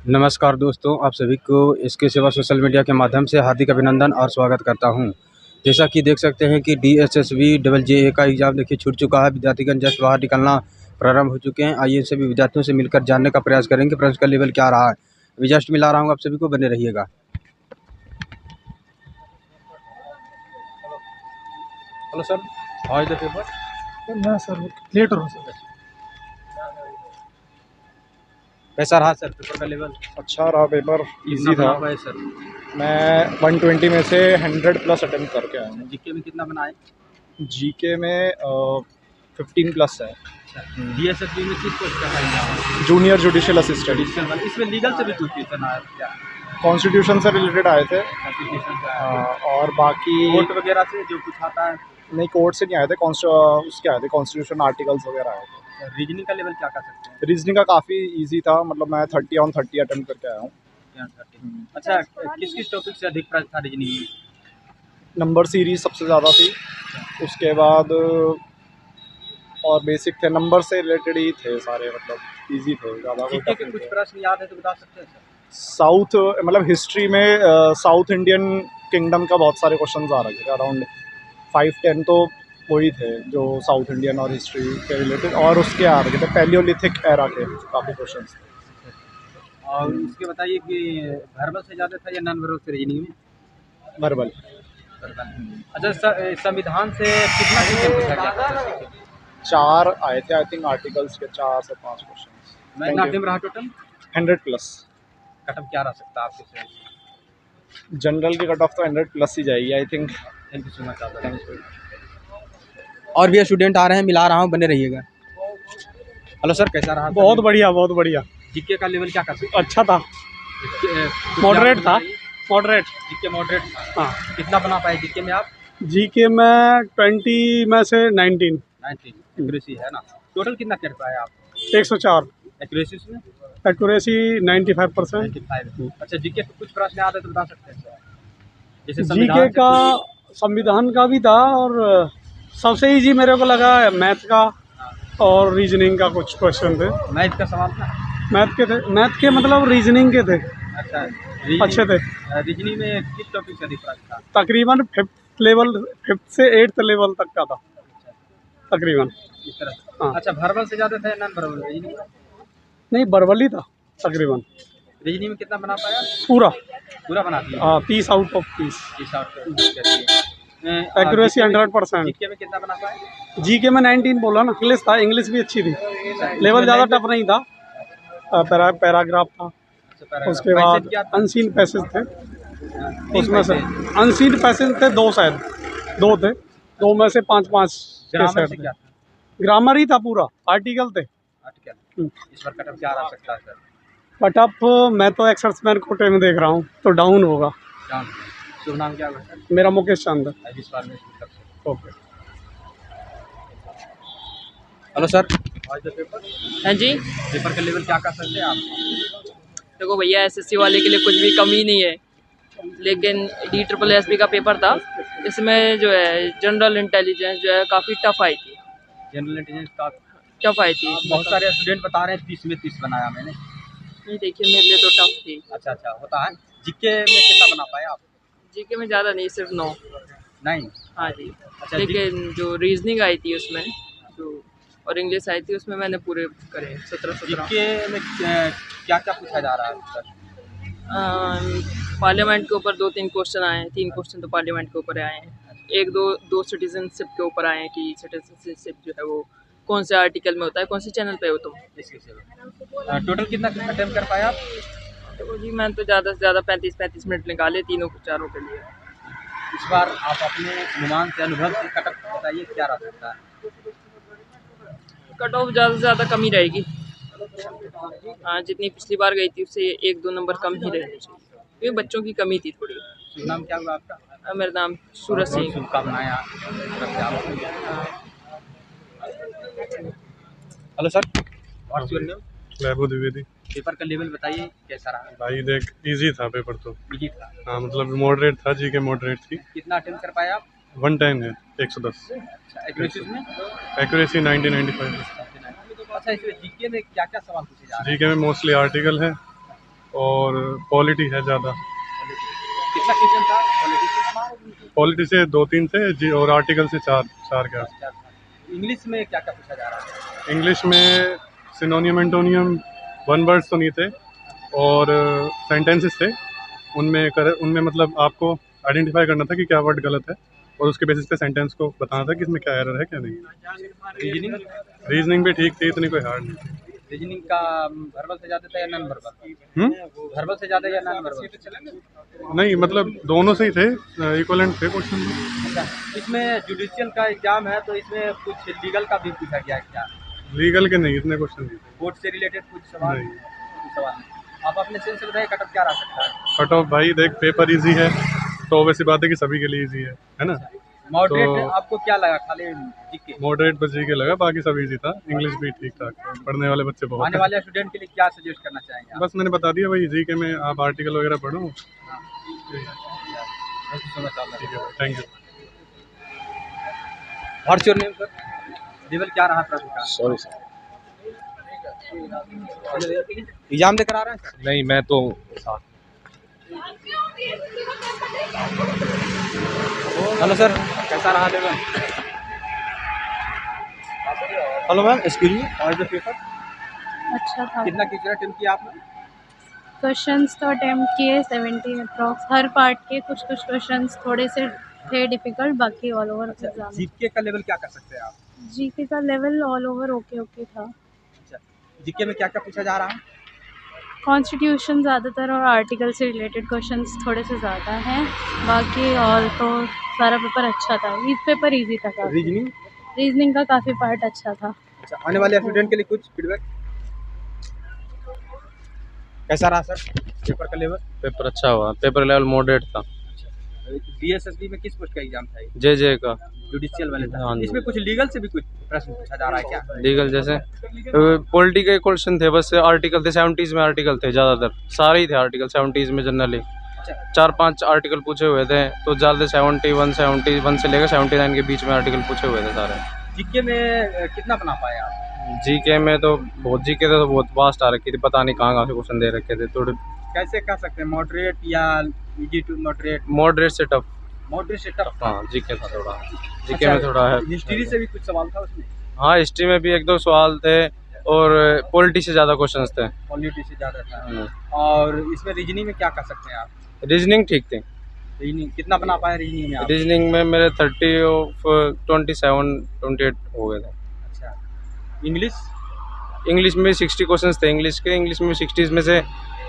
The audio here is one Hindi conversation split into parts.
नमस्कार दोस्तों, आप सभी को इसके सेवा सोशल मीडिया के माध्यम से हार्दिक अभिनंदन और स्वागत करता हूं। जैसा कि देख सकते हैं कि DSSB डबल JA का एग्ज़ाम देखिए छूट चुका है। विद्यार्थीगण जस्ट बाहर निकलना प्रारंभ हो चुके हैं। आइए सभी विद्यार्थियों से मिलकर जानने का प्रयास करेंगे प्रश्न का लेवल क्या रहा है। अभी जस्ट मिला रहा हूँ, आप सभी को बने रहिएगा। Hello sir, how is the paper? ना सर, लेट हो रहा सर। कैसा रहा सर पेपर का लेवल? अच्छा रहा, पेपर इजी था। सर मैं 120 में से 100 प्लस अटेम्प्ट करके आया हूँ। जीके में कितना बनाए? जीके में 15 प्लस है। DSSB में किस पोस्ट का था? Junior judicial assistant. इसमें लीगल से भी क्वेश्चन आया क्या? कॉन्स्टिट्यूशन से रिलेटेड आए थे। और बाकी कोर्ट वगैरह से जो कुछ आता है? नहीं, कोर्ट से नहीं आए थे, उसके आए थे, कॉन्स्टिट्यूशन आर्टिकल्स वगैरह आए थे। रीजनिंग का लेवल क्या कर सकते हैं? रीजनिंग का काफ़ी इजी था, मतलब मैं 30 ऑन 30 अटेम्प्ट करके आया हूँ। अच्छा, किस किस टॉपिक से अधिक प्राइस था रीजनिंग में? नंबर सीरीज सबसे ज़्यादा थी, उसके बाद और बेसिक थे, नंबर से रिलेटेड ही थे सारे, मतलब इजी थे, ज़्यादा कोई जीके टफ के नहीं कुछ थे। प्रश्न याद है तो बता सकते हैं सर? साउथ, मतलब हिस्ट्री में साउथ इंडियन किंगडम का बहुत सारे क्वेश्चंस आ रखे थे, अराउंड 5-10 तो वही थे जो साउथ इंडियन और हिस्ट्री के रिलेटेड, और उसके आ रखे थे पैलियोलिथिक एरा के काफ़ी क्वेश्चंस थे। और इसके बताइए कि वर्बल से ज़्यादा था या नॉन वर्बल से रीजनिंग में? वर्बल। अच्छा, संविधान से कितना क्वेश्चन पूछा गया था? 4 आए थे आई थिंक, आर्टिकल्स के 4 से 5 क्वेश्चन। कितना अटेम्प्ट रहा टोटल? 100 प्लस। कट ऑफ क्या रह सकता है आपके से? जनरल की कट ऑफ तो 100 प्लस ही जाएगी I think. Thank you so much. और भी स्टूडेंट आ रहे हैं, मिला रहा हूँ, बने रहिएगा। हेलो सर, कैसा रहा? बहुत बढ़िया, बहुत बढ़िया। जीके का लेवल क्या कर सकते अच्छा था, हैं? मॉडरेट था, मॉडरेट। जीके मॉडरेट था। हाँ, कितना बना पाए जीके में आप? जीके में 20 में से 19। 19 एक्यूरेसी है ना? टोटल कितना कर पाए आप 104 एक्यूरेसी में? एक्यूरेसी 95%। 95। अच्छा, जीके पे कुछ प्रश्न याद है तो बता सकते हैं सर? जैसे जीके संविधान का, संविधान का भी था, और सबसे इजी मेरे को लगा मैथ का और रीजनिंग का कुछ क्वेश्चन थे। मैथ का सवाल था? मैथ के थे, मैथ के मतलब रीजनिंग के थे। अच्छा, अच्छे थे। रीजनिंग में किस टॉपिक से अधिक प्रश्न था? तकरीबन 5th लेवल, 5th से 8th लेवल तक का था तकरीबन। इस तरह से। हाँ, अच्छा, वर्बल से ज़्यादा था या नॉन वर्बल रीजनिंग? नहीं बरवली था तकरीबन। रीजनिंग में कितना बना पाया? पूरा पूरा बना दिया? हाँ, 30 आउट ऑफ 30। एक्यूरेसी 100%। जीके में कितना बना पाए? जीके में 19 बोला ना। इंग्लिश था, इंग्लिश भी अच्छी थी, लेवल ज़्यादा टफ नहीं था। पैराग्राफ था, उसके बाद अनसीन पैसेज थे, उसमें से अनसीन पैसेज थे 2, शायद 2 थे, 2 में से 5-5 के ग्रामर सेट से थे। क्या था? ग्रामर ही था पूरा, आर्टिकल थे। आर्टिकल। इस बार कट ऑफ क्या आ सकता है सर? बट अब मैं तो एक्सर्ट्समैन कोटे में देख रहा हूँ, तो डाउन होगा। जान। शुभ नाम क्या होगा सर? मेरा मुकेश चंद। इस बार में ओके। हेलो सर, आज द पेपर। हाँ जी, पेपर का लेवल क्या कर सकते हैं आप? देखो भैया, एसएससी वाले के लिए कुछ भी कमी नहीं है, लेकिन DSSB का पेपर था, इसमें जो है जनरल इंटेलिजेंस जो है काफ़ी टफ आई थी। जनरल इंटेलिजेंस का टफ आई थी बहुत सारे स्टूडेंट बता रहे हैं 30 में 30 बनाया मैंने। नहीं, देखिए मेरे लिए तो टफ थी। अच्छा, होता है। जीके में कितना बना पाए आप? जीके में ज़्यादा नहीं, सिर्फ 9। नहीं। हाँ जी। अच्छा, लेकिन जो रीजनिंग आई थी उसमें जो, और इंग्लिश आई थी उसमें मैंने पूरे करे 17। जीके में क्या क्या पूछा जा रहा है सर? पार्लियामेंट के ऊपर 2-3 क्वेश्चन आए हैं, 3 क्वेश्चन तो पार्लियामेंट के ऊपर आए हैं, 1-2 सिटीजनशिप के ऊपर आए हैं कि सिटीजनशिप जो है वो कौन से आर्टिकल में होता है, कौन से चैनल पे हो तुम। टोटल कितना अटेम्प्ट कर पाए आप? तो जी मैंने तो ज़्यादा से ज़्यादा 35 मिनट निकाले तीनों चारों के लिए। इस बार आप अपने अनुमान से, अनुभव से कट ऑफ बताइए क्या रह सकता है? कट ऑफ ज़्यादा से ज़्यादा कम ही रहेगी। हाँ, जितनी पिछली बार गई थी उससे 1-2 नंबर कम ही रहनी चाहिए, क्योंकि बच्चों की कमी थी थोड़ी। शुभ नाम क्या हुआ आपका? मेरा नाम सूरज सिंह। शुभकामनाएं। Hello sir, what's your name? Vaibhav Dwivedi. Paper का लेवल बताइए कैसा रहा? भाई देख, इजी था पेपर तो। इजी था? हाँ, मतलब मॉडरेट था, जीके मॉडरेट थी। कितना अटेम्प्ट कर पाए आप? 110 है, 110। अच्छा, एक्यूरेसी में? एक्यूरेसी 90-95। अच्छा, इसमें जीके में क्या क्या सवाल पूछे जा रहे हैं? जीके में मोस्टली आर्टिकल है, और पॉलिटी है ज़्यादा। कितना क्वेश्चन था पॉलिटिक्स? पॉलिटी से 2-3 थे जी, और आर्टिकल से 4 के आस। इंग्लिश में क्या क्या पूछा जा रहा है? इंग्लिश में सिनोनियम एंटोनियम, वन वर्ड्स तो नहीं थे, और सेंटेंसेस थे। उनमें मतलब आपको आइडेंटिफाई करना था कि क्या वर्ड गलत है, और उसके बेसिस पे सेंटेंस को बताना था कि इसमें क्या एरर है क्या नहीं। रीजनिंग भी ठीक थी, इतनी कोई हार्ड नहीं थी। रीजनिंग का वर्बल से ज़्यादा था या नॉन वर्बल? वर्बल से ज़्यादा या नॉन वर्बल? नहीं, मतलब दोनों से ही थे, इक्वलेंट थे क्वेश्चन। अच्छा, इसमें जुडिशियल का एग्जाम है तो इसमें कुछ लीगल का भी पूछा गया है क्या? लीगल के नहीं, इतने क्वेश्चन नहीं थे। कोर्ट से रिलेटेड कुछ सवाल? नहीं। कुछ सवाल नहीं। आप अपने सेंस से बताइए कट ऑफ क्या रह सकता है? कट ऑफ भाई देख, पेपर इजी है तो वैसी बात है कि सभी के लिए इजी है ना। मॉडरेट तो आपको क्या लगा? खाली जीके? मॉडरेट बस जी के लगा, बाकी सब इजी था। इंग्लिश भी ठीक ठाक, पढ़ने वाले बच्चे बहुत आने हैं। वाले स्टूडेंट के लिए क्या सजेस्ट करना चाहेंगे आप? बस मैंने बता दिया भाई, जी के में आप आर्टिकल वगैरह पढ़ो। Thank you so much, all the ठीक है, thank you. best. What's your name, sir? Level क्या रहा प्रश्न का? सॉरी सर, एग्जाम देकर आ रहे हैं सर? नहीं मैं तो हेलो सर, कैसा रहा level? Hello ma'am, excuse me, how is the paper? अच्छा था। कितना क्वेश्चन अटेम्प्ट किया आपने? क्वेश्चंस तो अटेम्प्ट किए 70 अप्रॉक्स। हर पार्ट के कुछ कुछ क्वेश्चंस थोड़े से थे डिफ़िकल्ट, बाकी ऑल ओवर एग्जाम। जीके का लेवल क्या कर सकते हैं आप? जीके का level all over okay okay था। अच्छा, जीके में क्या क्या पूछा जा रहा है? कॉन्स्टिट्यूशन ज़्यादातर और आर्टिकल से रिलेटेड क्वेश्चंस थोड़े से ज़्यादा हैं, बाकी और तो सारा पेपर अच्छा था। इस पेपर इजी था काफ़ी। रीजनिंग? रीजनिंग का काफ़ी पार्ट अच्छा था। अच्छा, आने वाले स्टूडेंट के लिए कुछ फीडबैक? कैसा रहा सर पेपर का लेवल? पेपर अच्छा हुआ, पेपर लेवल मॉडरेट था। डीएसएसबी में किस पोस्ट का एग्जाम था? जे का जुडिशियल वाले था। हाँ जी। इसमें कुछ लीगल से भी कुछ प्रश्न पूछा जा रहा है क्या? लीगल जैसे पॉलिटी के क्वेश्चन थे, बस आर्टिकल थे 70s में, आर्टिकल थे ज़्यादातर, सारे ही थे आर्टिकल 70s में जनरली। अच्छा, 4-5 आर्टिकल पूछे हुए थे, तो ज़्यादा 71 से लेकर 79 के बीच में आर्टिकल पूछे हुए थे सारे। जीके में कितना बना पाए आप? जीके में तो बहुत, जीके तो बहुत वास्ट आ रखी थी, पता नहीं कहाँ से क्वेश्चन दे रखे थे थोड़े। कैसे कह सकते हैं, मॉडरेट या इजी टू मॉडरेट? मॉडरेट से टफ। मॉडरेट से टफ? हाँ, जीके था थोड़ा, जीके में थोड़ा है। हिस्ट्री से भी कुछ सवाल था उसमें? हाँ, हिस्ट्री में भी 1-2 सवाल थे, और पॉलिटी से ज़्यादा क्वेश्चंस थे। पॉलिटी से ज़्यादा था। और इसमें रीजनिंग में क्या कर सकते हैं आप? रीजनिंग ठीक थी। रीजनिंग कितना बना पाए रीजनिंग में आप? रीजनिंग में मेरे 30 ऑफ 27-28 हो गए थे। अच्छा, इंग्लिश? इंग्लिश में 60 क्वेश्चंस थे इंग्लिश के। इंग्लिश में 60 में से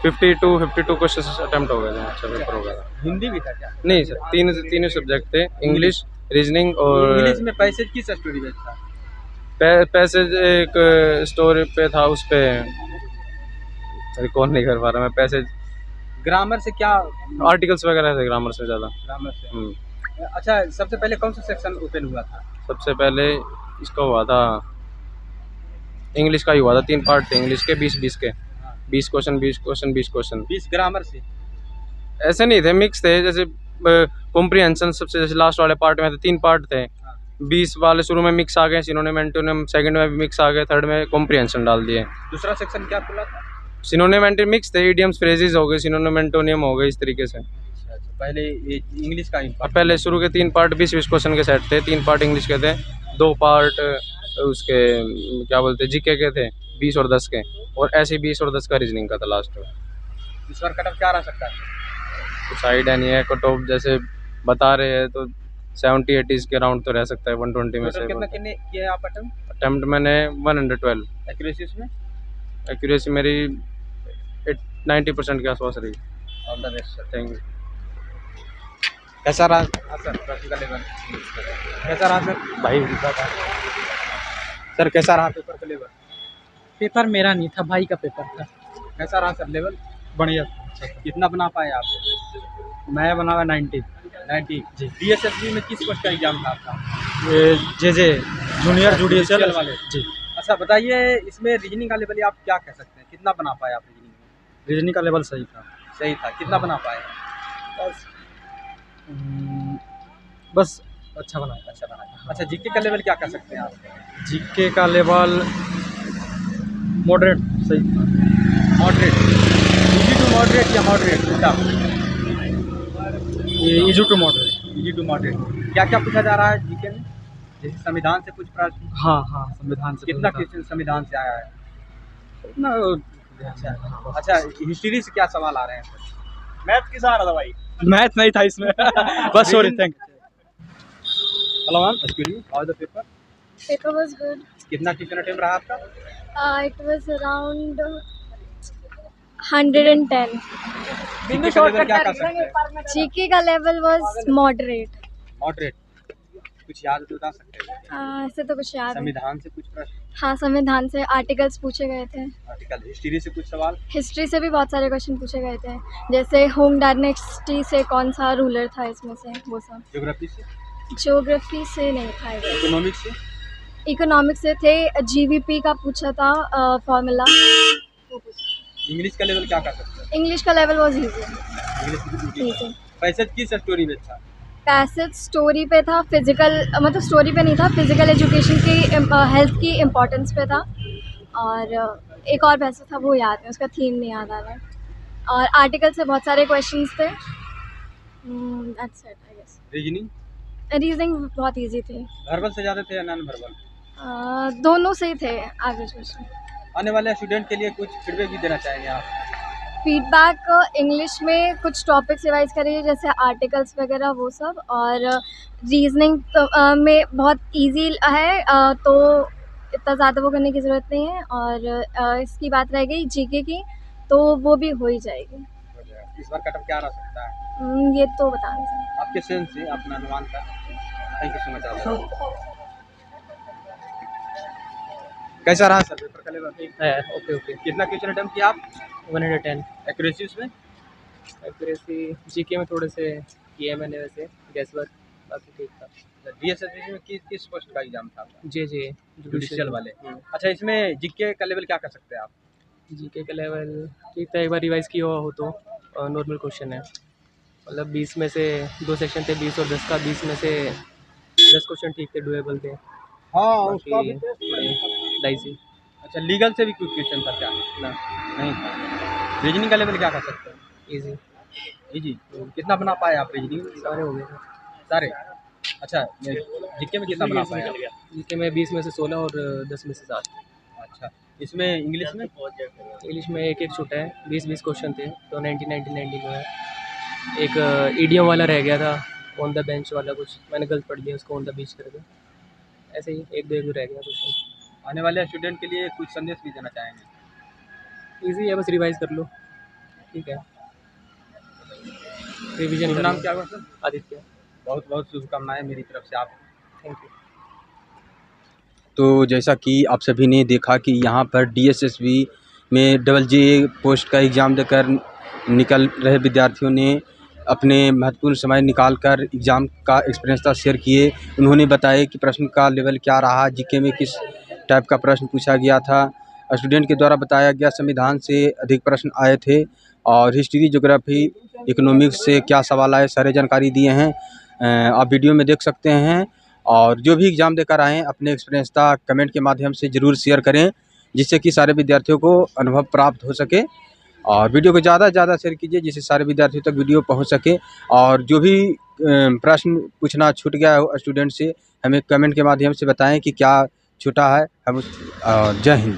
52 क्वेश्चंस अटेम्प्ट हो गए थे। अच्छा पेपर हो गया था। हिंदी भी था क्या? नहीं सर, तीन सब्जेक्ट थे, इंग्लिश, रीजनिंग और इंग्लिश में पैसेज किस स्टोरी बेस्ड था? पैसेज एक स्टोरी पे था, उस पे रिकॉल नहीं कर पा रहा मैं। पैसेज ग्रामर से क्या? आर्टिकल्स वगैरह थे ग्रामर से ज़्यादा। ग्रामर से। अच्छा, सबसे पहले कौन सा सेक्शन ओपन हुआ था? सबसे पहले इसका हुआ था, इंग्लिश का ही हुआ था। 3 पार्ट थे इंग्लिश के, 20-20 के, 20 क्वेश्चन 20 क्वेश्चन 20 क्वेश्चन। 20 ग्रामर से? ऐसे नहीं थे, मिक्स थे। जैसे कॉम्प्रिहेंशन सबसे, जैसे लास्ट वाले पार्ट में थे 3 पार्ट थे। 20 वाले शुरू में मिक्स आ गए, सिनोनिम एंटोनिम, सेकंड में भी मिक्स आ गए, थर्ड में कॉम्प्रिहेंशन डाल दिए। दूसरा सेक्शन क्या खुला था? सिनोनिम एंटोनिम मिक्स थे, इडियम्स फ्रेजेस हो गए, सिनोनिम एंटोनिम हो गए, इस तरीके से। अच्छा, पहले ये इंग्लिश का और पहले शुरू के 3 पार्ट 20-20 क्वेश्चन के सेट थे। 3 पार्ट इंग्लिश के थे, 2 पार्ट उसके क्या बोलते जीके के थे, 20 और 10 के, और ऐसे 20 और 10 का रीजनिंग का था लास्ट में। इस बार कट ऑफ क्या रह सकता है? कुछ आइडिया नहीं है, कट ऑफ जैसे बता रहे हैं तो 70-80 के राउंड तो रह सकता है, 120 में से। कितना किए आप अटेम्प्ट मैंने 112। एक्यूरेसी उसमें? एक्यूरेसी मेरी 90% के आसपास रही। All the best sir. Thank you. कैसा रहा सर प्रैक्टिकल लेवल? कैसा रहा सर भाई? सर कैसा रहा पेपर का लेवल? पेपर मेरा नहीं था, भाई का पेपर था। कैसा रहा सर लेवल? बढ़िया। कितना बना पाए आप? मैं बनाया 90 जी। डीएसएसबी में किस पोस्ट का एग्जाम था आपका? जे जूनियर जुडिशियल वाले जी। अच्छा, बताइए इसमें रीजनिंग का लेवल आप क्या कह सकते हैं, कितना बना पाए आप रीजनिंग में? रीजनिंग का लेवल सही था। सही था, कितना बना पाए? बस अच्छा बनाया। अच्छा बना। अच्छा, जीके का लेवल क्या कह सकते हैं आप? जीके का लेवल मॉडरेट सही था। मॉडरेट? इजी टू मॉडरेट या मॉडरेट पूछा? ये easy to moderate. Easy to moderate. क्या क्या पूछा जा रहा है जीके में? जैसे संविधान से कुछ प्रश्न, हाँ हाँ, संविधान से कितना पूछा क्वेश्चन संविधान से आया है? ना, अच्छा, हिस्ट्री से क्या सवाल आ रहे हैं? मैथ किस आ रहा था भाई? मैथ नहीं था इसमें। बस sorry, thank hello ma'am, excuse me, how the paper? Paper was good. कितना टाइम रहा आपका? It was around 110. जीके का लेवल क्या कर सकते हैं? GK का level was moderate. मॉडरेट। कुछ याद बता सकते हैं? ऐसे तो कुछ याद नहीं। संविधान से कुछ प्रश्न, हाँ, संविधान से आर्टिकल्स पूछे गए थे। आर्टिकल, हिस्ट्री से कुछ सवाल, हिस्ट्री से भी बहुत सारे क्वेश्चन पूछे गए थे, जैसे होंग डायनेस्टी से कौन सा रूलर था इसमें से, वो सब। ज्योग्राफी से, ज्योग्राफी से नहीं था। इकोनॉमिक्स से, इकोनॉमिक्स से थे, GVP का पूछा था फॉर्मूला। इंग्लिश का लेवल क्या कर सकते हैं? इंग्लिश का level was easy. English passage किस स्टोरी में था? पैसेज स्टोरी पे था, फिजिकल मतलब स्टोरी पे नहीं था, फिजिकल एजुकेशन की हेल्थ की इम्पोर्टेंस पे था। और एक और पैसेज था, वो याद है, उसका थीम नहीं याद आ रहा है। और आर्टिकल से बहुत सारे क्वेश्चंस थे। That's it I guess. Reasoning? Reasoning बहुत इजी थी। वर्बल से ज़्यादा थे या नॉन वर्बल? दोनों से ही थे एवरेज क्वेश्चन। आने वाले स्टूडेंट के लिए कुछ फीडबैक भी देना चाहेंगे आप? फीडबैक, इंग्लिश में कुछ टॉपिक्स रिवाइज करिए, जैसे आर्टिकल्स वगैरह वो सब। और रीजनिंग में बहुत इजी है, तो इतना ज़्यादा वो करने की ज़रूरत नहीं है। और इसकी बात रह गई जीके की, तो वो भी हो ही जाएगी। इस बार कटअप क्या रह सकता है? ये तो बता नहीं सकते। आपके सेंस से, अपना अनुमान का। Thank you so much. कैसा रहा सर पेपर का लेवल? Okay okay. कितना क्वेश्चन अटेम्प्ट किया आप? 110। एक्यूरेसी उसमें? एक्यूरेसी जीके में थोड़े से किए मैंने, वैसे गैस वर्क, बाकी ठीक था। DSSB में किस पोस्ट का एग्जाम था आपका? जे जुडिशियल वाले। अच्छा, इसमें जीके का लेवल क्या कर सकते हैं आप? जीके का लेवल ठीक था, एक बार रिवाइज किया हुआ हो तो नॉर्मल क्वेश्चन है। मतलब 20 में से 2 सेक्शन थे, 20 और 10 का। 20 में से 10 क्वेश्चन ठीक थे, डुएबल थे। हाँ, बाकी उसका भी थोड़े डाइसी। अच्छा, लीगल से भी कुछ क्वेश्चन था क्या? ना, नहीं था। रीजनिंग का लेवल क्या कर सकते हैं? इजी जी, कितना बना पाए आप रीजनिंग? सारे हो गए। सारे? अच्छा, जीके में कितना बना पाए आप? जीके में 20 में से 16 और 10 में से 7। अच्छा, इसमें इंग्लिश में? इंग्लिश में एक छूटा है, 20 क्वेश्चन थे, तो 90 जो है। एक ईडियम वाला रह गया था, ऑन द बेंच वाला, कुछ मैंने गलत पढ़ दिया उसको, ऑन द बीच कर दिया। ऐसे ही एक दो रह गया क्वेश्चन। आने वाले स्टूडेंट के लिए कुछ संदेश भी देना चाहेंगे? इजी है, बस रिवाइज कर लो, ठीक है। रिवीजन। शुभ नाम क्या हुआ सर? आदित्य। बहुत बहुत शुभकामनाएं मेरी तरफ से आप। Thank you. तो जैसा कि आप सभी ने देखा कि यहाँ पर DSSB में JJ पोस्ट का एग्ज़ाम देकर निकल रहे विद्यार्थियों ने अपने महत्वपूर्ण समय निकालकर एग्ज़ाम का एक्सपीरियंस शेयर किए। उन्होंने बताया कि प्रश्न का लेवल क्या रहा, जीके में किस टाइप का प्रश्न पूछा गया था। स्टूडेंट के द्वारा बताया गया संविधान से अधिक प्रश्न आए थे, और हिस्ट्री, ज्योग्राफी, इकोनॉमिक्स से क्या सवाल आए, सारे जानकारी दिए हैं। आप वीडियो में देख सकते हैं। और जो भी एग्ज़ाम देकर आएँ, अपने एक्सपीरियंस का कमेंट के माध्यम से ज़रूर शेयर करें, जिससे कि सारे विद्यार्थियों को अनुभव प्राप्त हो सके। और वीडियो को ज़्यादा से ज़्यादा शेयर कीजिए, जिससे सारे विद्यार्थियों तक वीडियो पहुंच सके। और जो भी प्रश्न पूछना छूट गया हो स्टूडेंट से, हमें कमेंट के माध्यम से बताएं कि क्या छूटा है। हम जय हिंद।